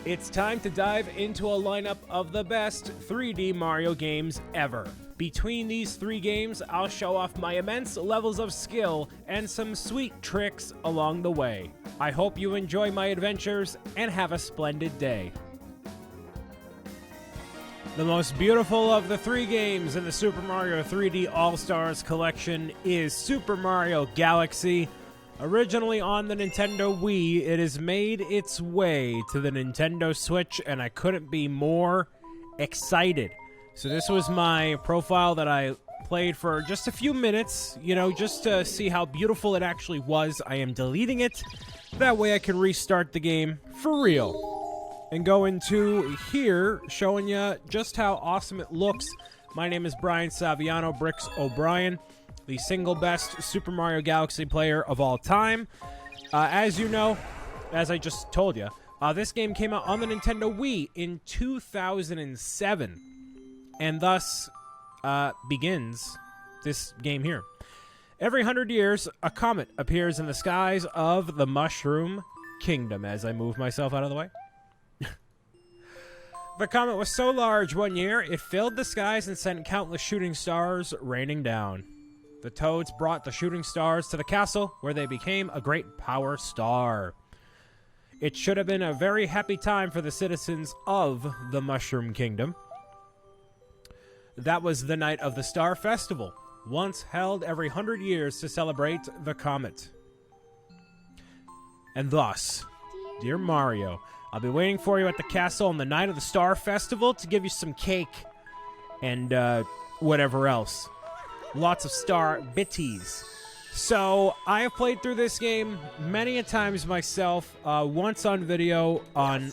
It's time to dive into a lineup of the best 3D Mario games ever. Between these three games, I'll show off my immense levels of skill and some sweet tricks along the way. I hope you enjoy my adventures and have a splendid day. The most beautiful of the three games in the Super Mario 3D All-Stars collection is Super Mario Galaxy. Originally on the Nintendo Wii, it has made its way to the Nintendo Switch, and I couldn't be more excited. So this was my profile that I played for just a few minutes, just to see how beautiful it actually was. I am deleting it. That way I can restart the game for real. And go into here, showing you just how awesome it looks. My name is Brian Saviano, BricksOBrian, the single best Super Mario Galaxy player of all time. As you know, as I just told you, this game came out on the Nintendo Wii in 2007. And thus begins this game here. Every 100 years, a comet appears in the skies of the Mushroom Kingdom. As I move myself out of the way. The comet was so large one year, it filled the skies and sent countless shooting stars raining down. The Toads brought the shooting stars to the castle, where they became a great power star. It should have been a very happy time for the citizens of the Mushroom Kingdom. That was the night of the Star Festival, once held every 100 years to celebrate the comet. And thus, dear Mario, I'll be waiting for you at the castle on the night of the Star Festival to give you some cake and whatever else. Lots of star bitties. So, I have played through this game many a times myself, once on video on,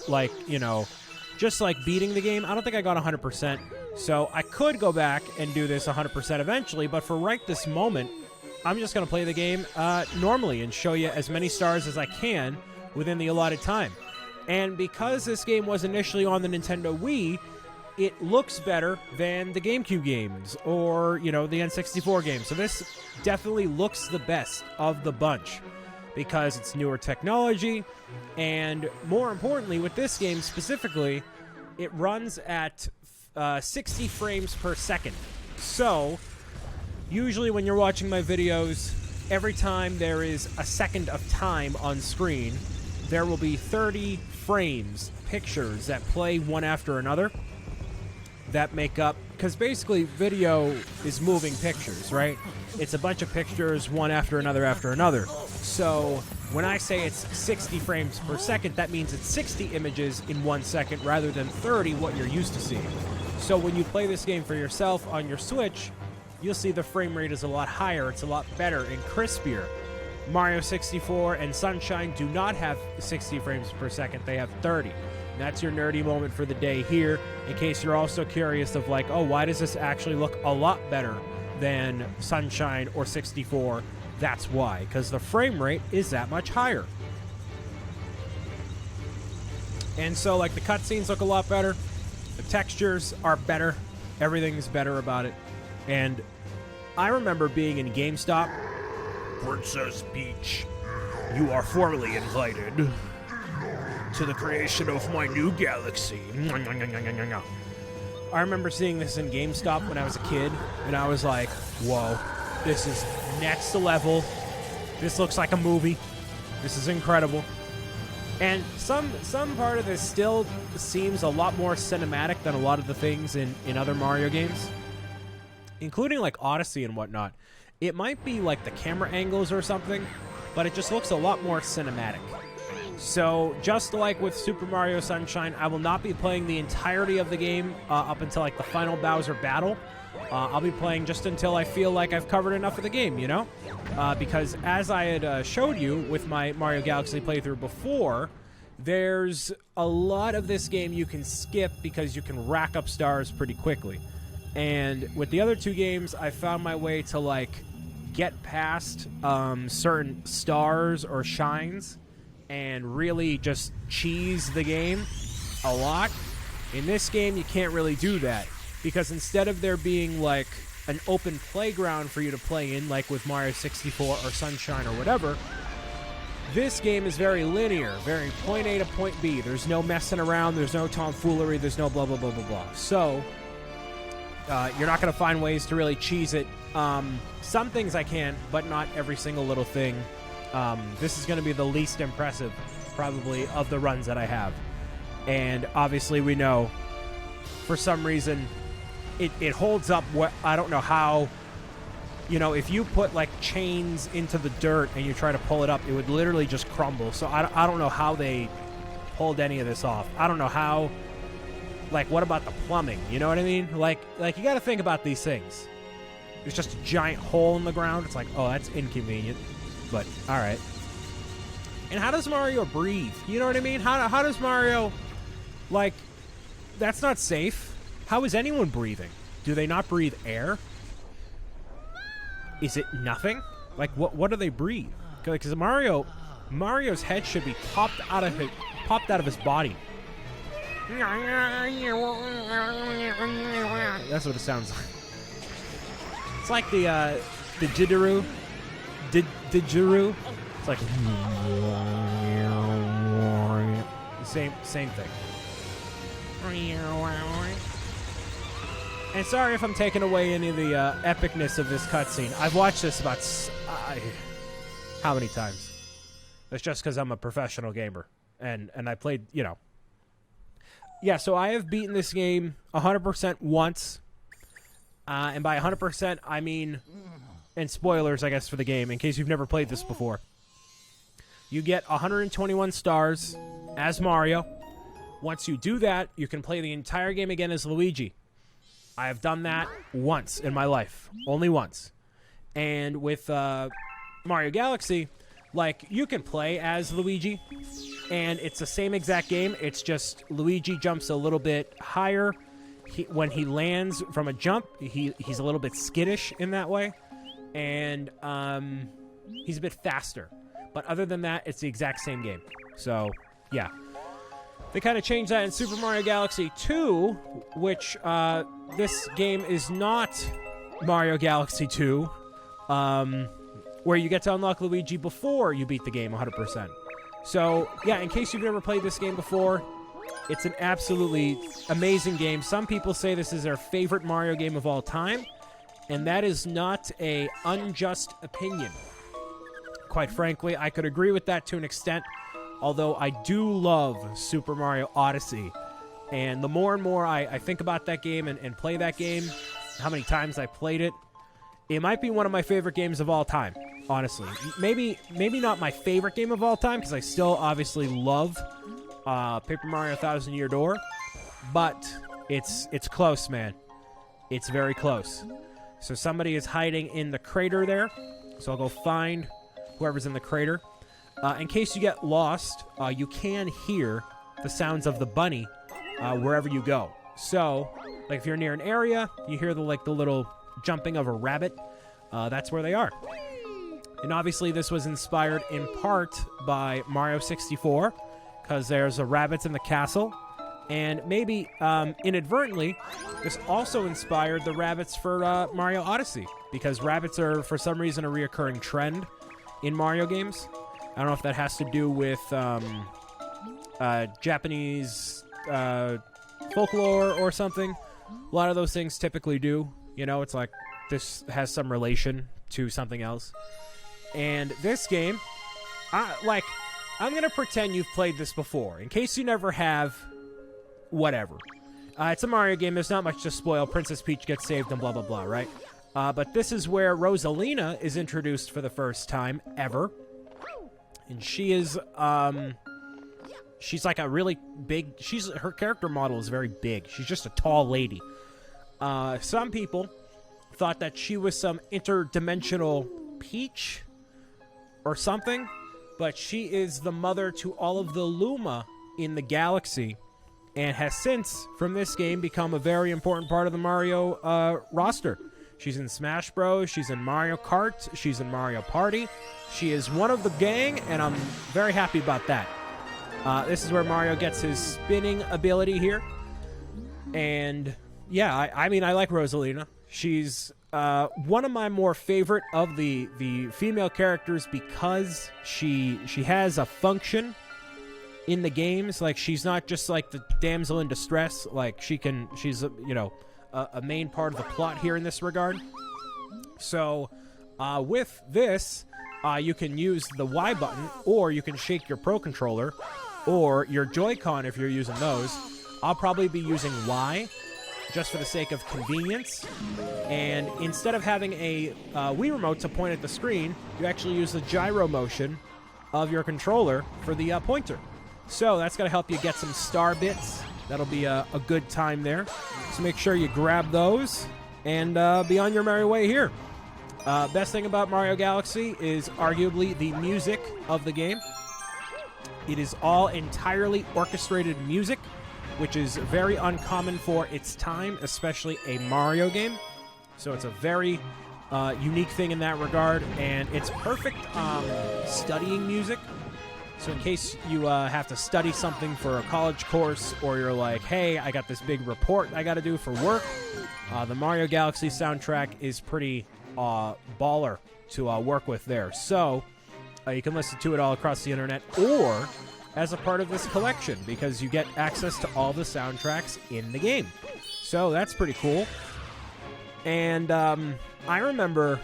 just beating the game. I don't think I got 100%, so I could go back and do this 100% eventually, but for right this moment, I'm just going to play the game normally and show you as many stars as I can within the allotted time. And because this game was initially on the Nintendo Wii, it looks better than the GameCube games or, the N64 games. So this definitely looks the best of the bunch because it's newer technology. And more importantly, with this game specifically, it runs at 60 frames per second. So usually when you're watching my videos, every time there is a second of time on screen, there will be 30 frames, pictures that play one after another. That make up, because basically video is moving pictures, right? It's a bunch of pictures, one after another. So when I say it's 60 frames per second, that means it's 60 images in 1 second rather than 30, what you're used to seeing. So when you play this game for yourself on your Switch, you'll see the frame rate is a lot higher, it's a lot better and crispier. Mario 64 and Sunshine do not have 60 frames per second, they have 30. And that's your nerdy moment for the day here, in case you're also curious of why does this actually look a lot better than Sunshine or 64? That's why, because the frame rate is that much higher. And so, the cutscenes look a lot better, the textures are better, everything's better about it. And I remember being in GameStop. Princess Peach, you are formally invited to the creation of my new galaxy. I remember seeing this in GameStop when I was a kid, and I was like, whoa, this is next level. This looks like a movie. This is incredible. And some part of this still seems a lot more cinematic than a lot of the things in other Mario games, including Odyssey and whatnot. It might be the camera angles or something, but it just looks a lot more cinematic. So, just like with Super Mario Sunshine, I will not be playing the entirety of the game up until the final Bowser battle. I'll be playing just until I feel like I've covered enough of the game, Because as I had showed you with my Mario Galaxy playthrough before, there's a lot of this game you can skip because you can rack up stars pretty quickly. And with the other two games, I found my way to get past certain stars or shines and really just cheese the game a lot. In this game, you can't really do that because instead of there being an open playground for you to play in, like with Mario 64 or Sunshine or whatever, This game is very linear, very point A to point B. There's no messing around. There's no tomfoolery. There's no blah, blah, blah, blah, blah. So, you're not going to find ways to really cheese it. Some things I can, but not every single little thing. This is going to be the least impressive, probably, of the runs that I have. And obviously we know, for some reason, it holds up. What I don't know how... You know, if you put, like, chains into the dirt and you try to pull it up, it would literally just crumble. So I don't know how they pulled any of this off. I don't know how... Like, what about the plumbing? You know what I mean? Like you got to think about these things. There's just a giant hole in the ground. It's like, oh, that's inconvenient. But, all right. And how does Mario breathe? You know what I mean? How does Mario... Like, that's not safe. How is anyone breathing? Do they not breathe air? Is it nothing? Like, what do they breathe? Because Mario's head should be popped out of his body. That's what it sounds like. It's like the didgeridoo. Didgeridoo. It's like the same thing. And sorry if I'm taking away any of the epicness of this cutscene. I've watched this about how many times? That's just because I'm a professional gamer. And I played, you know. Yeah, so I have beaten this game 100% once. And by 100%, I mean... And spoilers, I guess, for the game, in case you've never played this before. You get 121 stars as Mario. Once you do that, you can play the entire game again as Luigi. I have done that once in my life. Only once. And with Mario Galaxy, like, you can play as Luigi, and it's the same exact game. It's just Luigi jumps a little bit higher. When he lands from a jump, he's a little bit skittish in that way. And he's a bit faster. But other than that, it's the exact same game. So, yeah. They kind of changed that in Super Mario Galaxy 2, which this game is not Mario Galaxy 2, where you get to unlock Luigi before you beat the game 100%. So, yeah, in case you've never played this game before, it's an absolutely amazing game. Some people say this is their favorite Mario game of all time, and that is not an unjust opinion. Quite frankly, I could agree with that to an extent. Although I do love Super Mario Odyssey. And the more and more I think about that game and play that game, how many times I played it, it might be one of my favorite games of all time, honestly. Maybe not my favorite game of all time, because I still obviously love Paper Mario Thousand Year Door. But it's close, man. It's very close. So somebody is hiding in the crater there. So I'll go find whoever's in the crater. In case you get lost, you can hear the sounds of the bunny wherever you go. So, like if you're near an area, you hear the little jumping of a rabbit. That's where they are. And obviously, this was inspired in part by Mario 64, because there's rabbits in the castle. And maybe inadvertently, this also inspired the rabbits for Mario Odyssey, because rabbits are, for some reason, a reoccurring trend in Mario games. I don't know if that has to do with Japanese folklore or something. A lot of those things typically do. You know, it's like this has some relation to something else. And this game, I'm going to pretend you've played this before. In case you never have, whatever. It's a Mario game. There's not much to spoil. Princess Peach gets saved and blah, blah, blah, right? But this is where Rosalina is introduced for the first time ever. And she is, she's like a really big, her character model is very big. She's just a tall lady. Some people thought that she was some interdimensional Peach or something, but she is the mother to all of the Luma in the galaxy, and has since, from this game, become a very important part of the Mario roster. She's in Smash Bros. She's in Mario Kart. She's in Mario Party. She is one of the gang, and I'm very happy about that. This is where Mario gets his spinning ability here. And, yeah, I mean, I like Rosalina. She's one of my more favorite of the female characters because she has a function in the games. Like, she's not just like the damsel in distress. Like, she's a main part of the plot here in this regard. So with this, you can use the Y button, or you can shake your Pro Controller, or your Joy-Con if you're using those. I'll probably be using Y, just for the sake of convenience. And instead of having a Wii Remote to point at the screen, you actually use the gyro motion of your controller for the pointer. So that's going to help you get some star bits. That'll be a good time there. So make sure you grab those and be on your merry way here. Best thing about Mario Galaxy is arguably the music of the game. It is all entirely orchestrated music, which is very uncommon for its time, especially a Mario game. So it's a very unique thing in that regard, and it's perfect studying music. So in case you have to study something for a college course, or you're like, hey, I got this big report I got to do for work, the Mario Galaxy soundtrack is pretty baller to work with there. So you can listen to it all across the internet, or as a part of this collection, because you get access to all the soundtracks in the game. So that's pretty cool. And I remember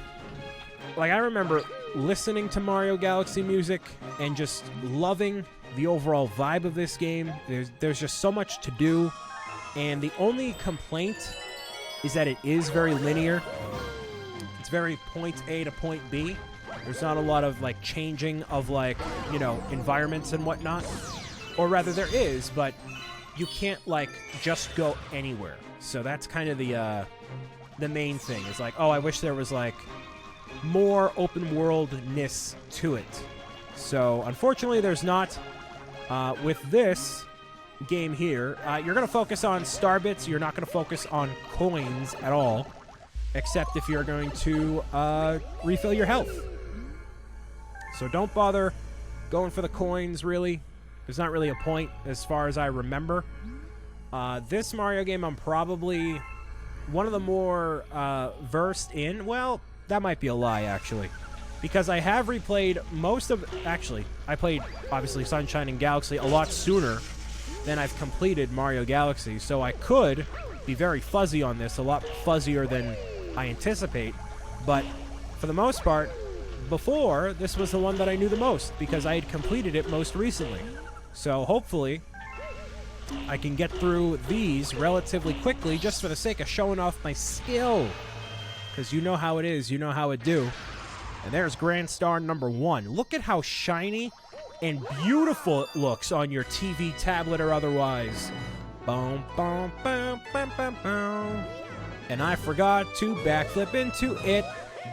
listening to Mario Galaxy music and just loving the overall vibe of this game. There's just so much to do, and the only complaint is that it is very linear. It's very point A to point B. There's not a lot of, like, changing of, like, environments and whatnot. Or rather, there is, but you can't, like, just go anywhere. So that's kind of the main thing. Is like, oh, I wish there was, like, more open worldness to it. So, unfortunately, there's not. With this game here, you're going to focus on star bits. You're not going to focus on coins at all, except if you're going to refill your health. So don't bother going for the coins, really. There's not really a point as far as I remember. This Mario game I'm probably one of the more versed in. Well, that might be a lie, actually. Because I have replayed most of... Actually, I played, obviously, Sunshine and Galaxy a lot sooner than I've completed Mario Galaxy. So I could be very fuzzy on this, a lot fuzzier than I anticipate. But for the most part, before, this was the one that I knew the most, because I had completed it most recently. So hopefully I can get through these relatively quickly, just for the sake of showing off my skill. Because you know how it is, you know how it do. And there's Grand Star number 1. Look at how shiny and beautiful it looks on your TV, tablet, or otherwise. Boom, boom, boom, boom, boom, boom. And I forgot to backflip into it.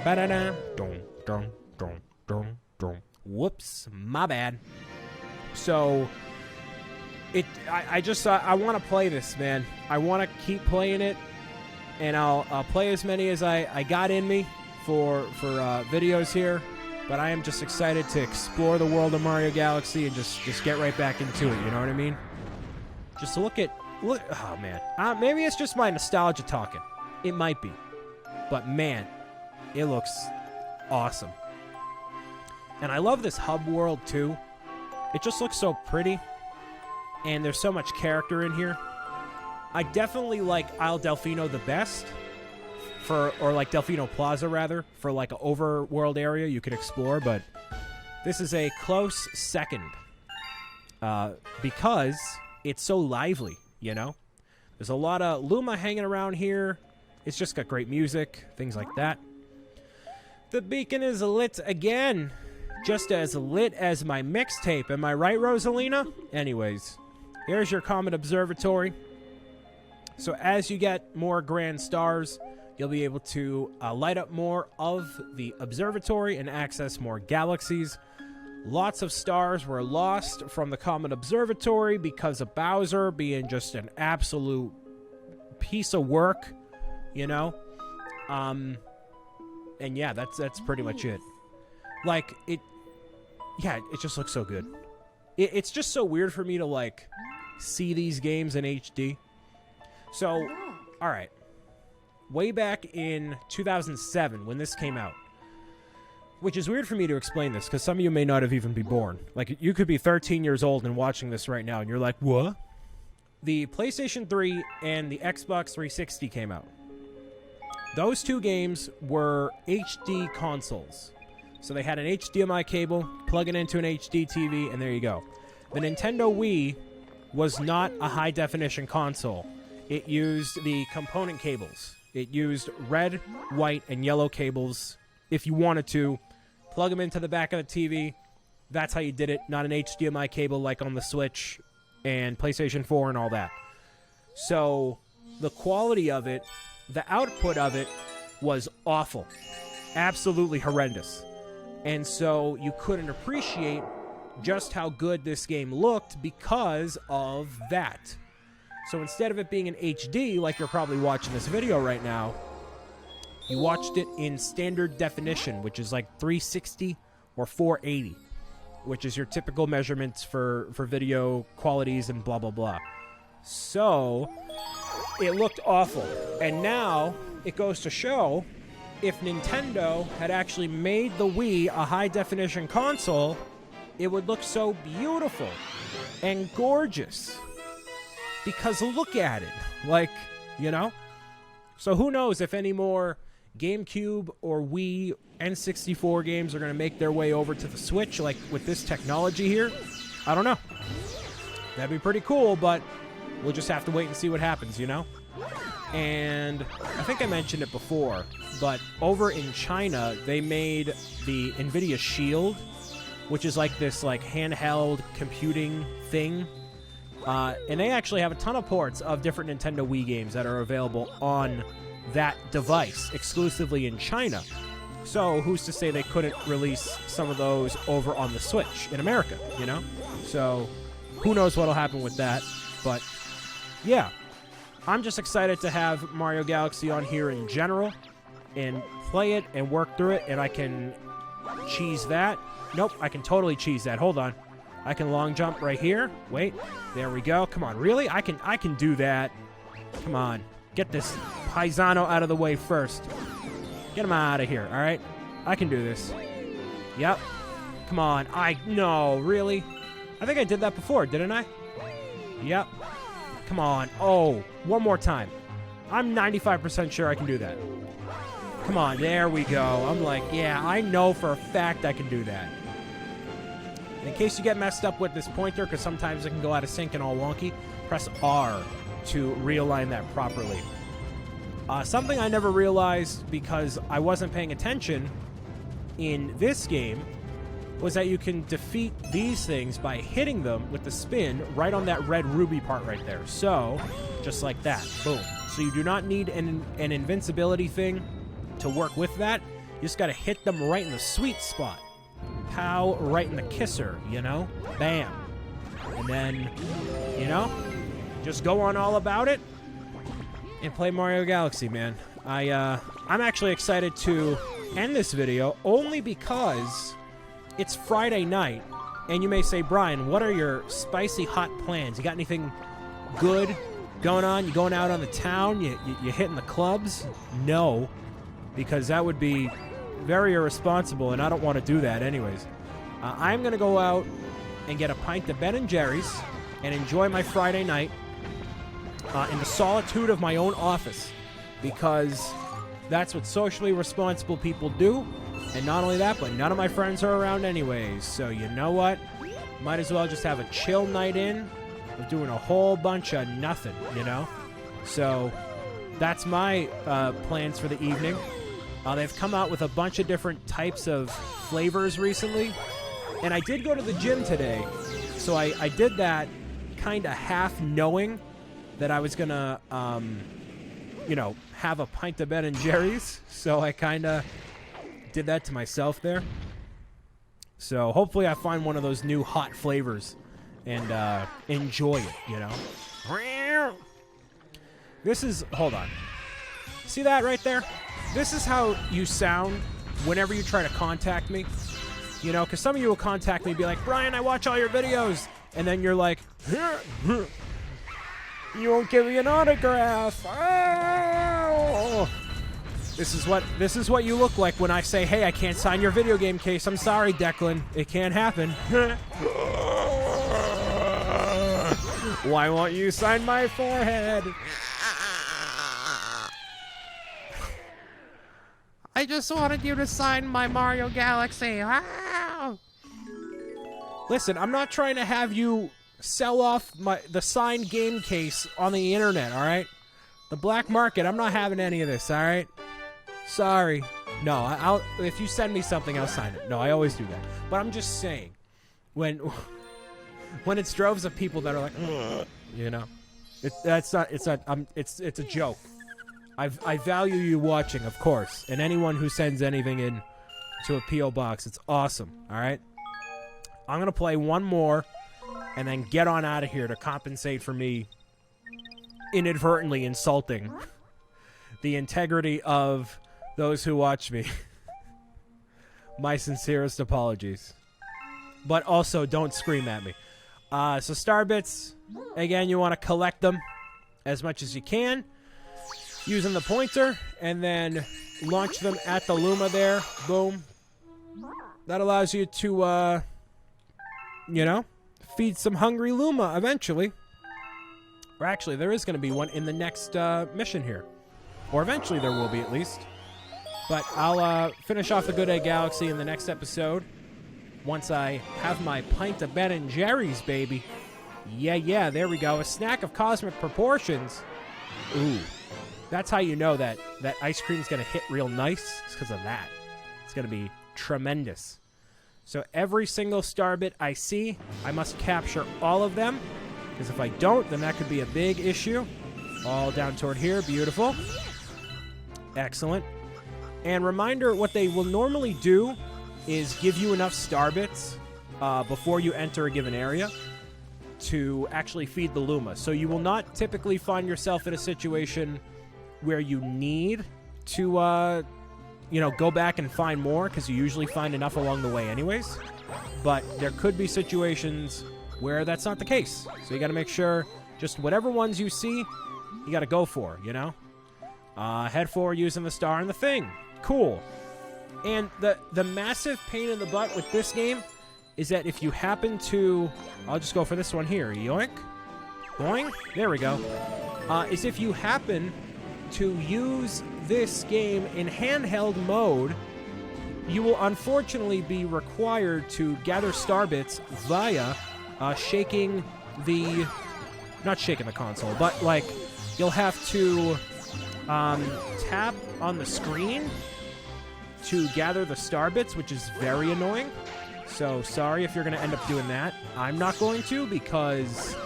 Ba-da-da. Dum, dum, dum, dum, dum. Whoops, my bad. So, I want to play this, man. I want to keep playing it, and I'll play as many as I got in me for videos here. But I am just excited to explore the world of Mario Galaxy and just get right back into it. You know what I mean? Just look. Oh man, maybe it's just my nostalgia talking. It might be, but man, it looks awesome. And I love this hub world too. It just looks so pretty, and there's so much character in here. I definitely like Isle Delfino the best, or like Delfino Plaza rather, for like an overworld area you could explore, but this is a close second because it's so lively, you know? There's a lot of Luma hanging around here. It's just got great music, things like that. The beacon is lit again. Just as lit as my mixtape. Am I right, Rosalina? Anyways, here's your Comet Observatory. So as you get more grand stars, you'll be able to light up more of the observatory and access more galaxies. Lots of stars were lost from the Comet Observatory because of Bowser being just an absolute piece of work, you know? And yeah, that's pretty much it. Like, it just looks so good. It's just so weird for me to, like, see these games in HD. So, alright. way back in 2007 when this came out. Which is weird for me to explain this, because some of you may not have even been born. Like, you could be 13 years old and watching this right now, and you're like, what? The PlayStation 3 and the Xbox 360 came out. Those two games were HD consoles. So they had an HDMI cable, plug it into an HD TV, and there you go. The Nintendo Wii was not a high-definition console. It used the component cables. It used red, white, and yellow cables if you wanted to. Plug them into the back of the TV. That's how you did it, not an HDMI cable like on the Switch and PlayStation 4 and all that. So the quality of it, the output of it was awful. Absolutely horrendous. And so you couldn't appreciate just how good this game looked because of that. So instead of it being in HD, like you're probably watching this video right now, you watched it in standard definition, which is like 360 or 480, which is your typical measurements for video qualities and blah, blah, blah. So it looked awful. And now it goes to show, if Nintendo had actually made the Wii a high-definition console, it would look so beautiful and gorgeous. Because look at it. Like, you know? So who knows if any more GameCube or Wii N64 games are going to make their way over to the Switch, like with this technology here. I don't know. That'd be pretty cool, but we'll just have to wait and see what happens, you know? And I think I mentioned it before, but over in China, they made the NVIDIA Shield, which is like this like handheld computing thing. And they actually have a ton of ports of different Nintendo Wii games that are available on that device exclusively in China. So who's to say they couldn't release some of those over on the Switch in America, you know? So who knows what'll happen with that. But yeah, I'm just excited to have Mario Galaxy on here in general and play it and work through it. And I can cheese that. Nope, I can totally cheese that. Hold on. I can long jump right here. Wait, there we go. Come on, really? I can do that. Come on. Get this paisano out of the way first. Get him out of here, all right? I can do this. Yep. Come on. No, really? I think I did that before, didn't I? Yep. Come on. Oh, one more time. I'm 95% sure I can do that. Come on, there we go. I'm like, yeah, I know for a fact I can do that. And in case you get messed up with this pointer, because sometimes it can go out of sync and all wonky, press R to realign that properly. Something I never realized because I wasn't paying attention in this game was that you can defeat these things by hitting them with the spin right on that red ruby part right there. So, just like that. Boom. So you do not need an invincibility thing to work with that. You just got to hit them right in the sweet spot. Pow, right in the kisser, you know? Bam. And then, you know, just go on all about it and play Mario Galaxy, man. I'm actually excited to end this video only because it's Friday night, and you may say, Brian, what are your spicy hot plans? You got anything good going on? You going out on the town? You hitting the clubs? No, because that would be very irresponsible, and I don't want to do that anyways. I'm going to go out and get a pint of Ben & Jerry's and enjoy my Friday night in the solitude of my own office, because that's what socially responsible people do. And not only that, but none of my friends are around anyways. So you know what? Might as well just have a chill night in of doing a whole bunch of nothing, you know? So that's my plans for the evening. They've come out with a bunch of different types of flavors recently. And I did go to the gym today. So I did that kind of half knowing that I was going to, you know, have a pint of Ben & Jerry's. So I kind of did that to myself there. So hopefully I find one of those new hot flavors and enjoy it, you know. This is, hold on. See that right there? This is how you sound whenever you try to contact me. You know, because some of you will contact me and be like, Brian, I watch all your videos. And then you're like, you won't give me an autograph. Oh! This is what you look like when I say, hey, I can't sign your video game case. I'm sorry, Declan. It can't happen. Why won't you sign my forehead? I just wanted you to sign my Mario Galaxy. Listen, I'm not trying to have you sell off the signed game case on the internet, all right? The black market, I'm not having any of this, all right? Sorry. No, if you send me something, I'll sign it. No, I always do that. But I'm just saying, when it's droves of people that are like, you know, it's a joke. I value you watching, of course, and anyone who sends anything in to a P.O. box, it's awesome, all right? I'm going to play one more and then get on out of here to compensate for me inadvertently insulting the integrity of those who watch me. My sincerest apologies. But also, don't scream at me. So star bits, again, you want to collect them as much as you can using the pointer, and then launch them at the Luma there. Boom. That allows you to, you know, feed some hungry Luma eventually. Or actually, there is going to be one in the next mission here. Or eventually there will be, at least. But I'll finish off the Good Egg Galaxy in the next episode. Once I have my pint of Ben & Jerry's, baby. Yeah, there we go. A snack of cosmic proportions. Ooh. That's how you know that ice cream's going to hit real nice. It's because of that. It's going to be tremendous. So every single star bit I see, I must capture all of them. Because if I don't, then that could be a big issue. All down toward here. Beautiful. Excellent. And reminder, what they will normally do is give you enough star bits before you enter a given area to actually feed the Luma. So you will not typically find yourself in a situation where you need to, you know, go back and find more, because you usually find enough along the way anyways. But there could be situations where that's not the case. So you got to make sure just whatever ones you see, you got to go for, you know? Head forward using the star and the thing. Cool. And the massive pain in the butt with this game is that if you happen to... I'll just go for this one here. Yoink. Boing. There we go. Is if you happen to use this game in handheld mode, you will unfortunately be required to gather star bits via shaking the... Not shaking the console, but, like, you'll have to tap on the screen to gather the star bits, which is very annoying. So, sorry if you're going to end up doing that. I'm not going to, because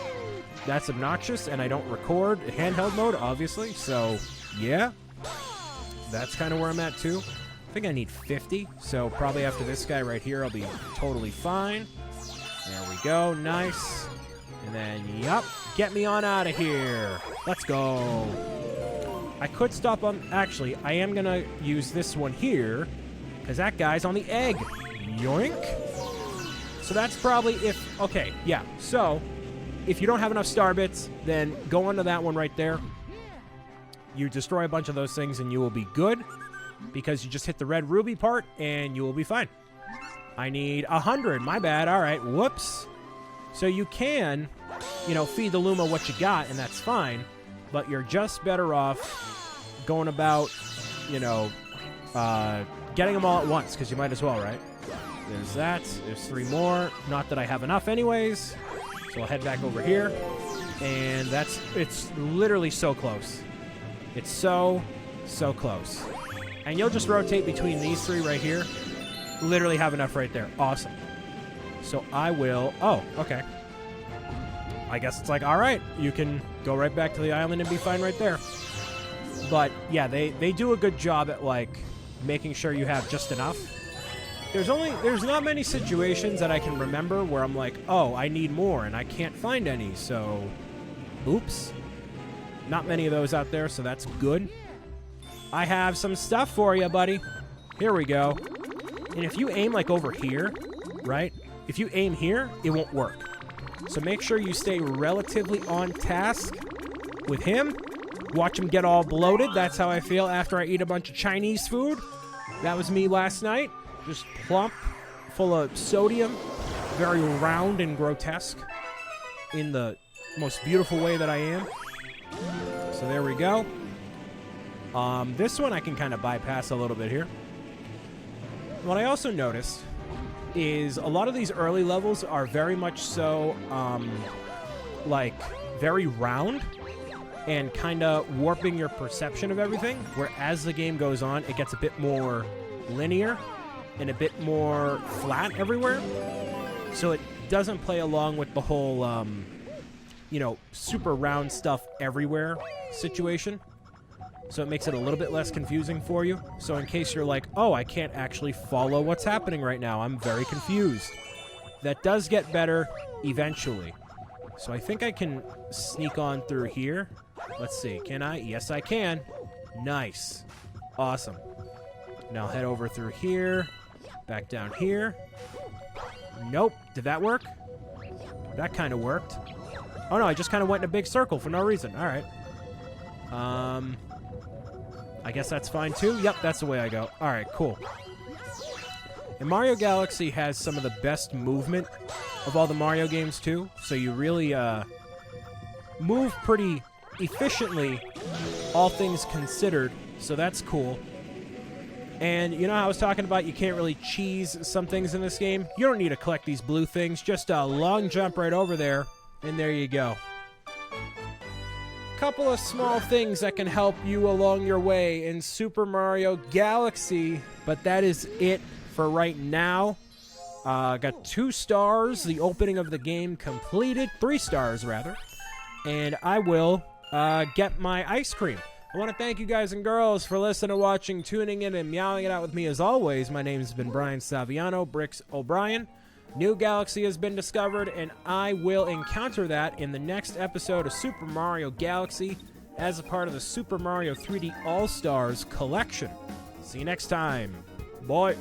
that's obnoxious, and I don't record handheld mode, obviously. So, yeah. That's kind of where I'm at, too. I think I need 50, so probably after this guy right here, I'll be totally fine. There we go. Nice. And then, yup. Get me on out of here. Let's go. I could stop on... Actually, I am going to use this one here, because that guy's on the egg. Yoink. So that's probably if... Okay, yeah. So, if you don't have enough star bits, then go onto that one right there. You destroy a bunch of those things, and you will be good, because you just hit the red ruby part, and you will be fine. I need 100. My bad. All right. Whoops. So you can, you know, feed the Luma what you got, and that's fine. But you're just better off going about, you know, getting them all at once, because you might as well, right? There's that. There's 3 more. Not that I have enough anyways. So I'll head back over here. And it's literally so close. It's so close. And you'll just rotate between these 3 right here. Literally have enough right there. Awesome. So I will... Oh, okay. I guess it's like, all right, you can go right back to the island and be fine right there. But, yeah, they do a good job at, like, making sure you have just enough. There's not many situations that I can remember where I'm like, oh, I need more, and I can't find any, so... Oops. Not many of those out there, so that's good. I have some stuff for you, buddy. Here we go. And if you aim, like, over here, right? If you aim here, it won't work. So make sure you stay relatively on task with him, watch them get all bloated. That's how I feel after I eat a bunch of Chinese food. That was me last night. Just plump, full of sodium, very round and grotesque in the most beautiful way that I am. So there we go. This one I can kind of bypass a little bit here. What I also noticed is a lot of these early levels are very much so, like, very round and kind of warping your perception of everything, where as the game goes on, it gets a bit more linear and a bit more flat everywhere. So it doesn't play along with the whole, you know, super round stuff everywhere situation. So it makes it a little bit less confusing for you. So in case you're like, oh, I can't actually follow what's happening right now, I'm very confused. That does get better eventually. So I think I can sneak on through here. Let's see, can I? Yes, I can. Nice. Awesome. Now head over through here. Back down here. Nope. Did that work? That kind of worked. Oh no, I just kind of went in a big circle for no reason. All right. I guess that's fine too. Yep, that's the way I go. All right, cool. And Mario Galaxy has some of the best movement of all the Mario games too. So you really move pretty efficiently, all things considered. So that's cool. And you know how I was talking about you can't really cheese some things in this game? You don't need to collect these blue things. Just a long jump right over there, and there you go. Couple of small things that can help you along your way in Super Mario Galaxy, but that is it for right now. Got 2 stars, the opening of the game completed, 3 stars rather, and I will get my ice cream. I want to thank you guys and girls for listening, watching, tuning in, and meowing it out with me as always. My name has been Brian Saviano, BricksOBrian. New galaxy has been discovered, and I will encounter that in the next episode of Super Mario Galaxy as a part of the Super Mario 3D All-Stars collection. See you next time. Bye.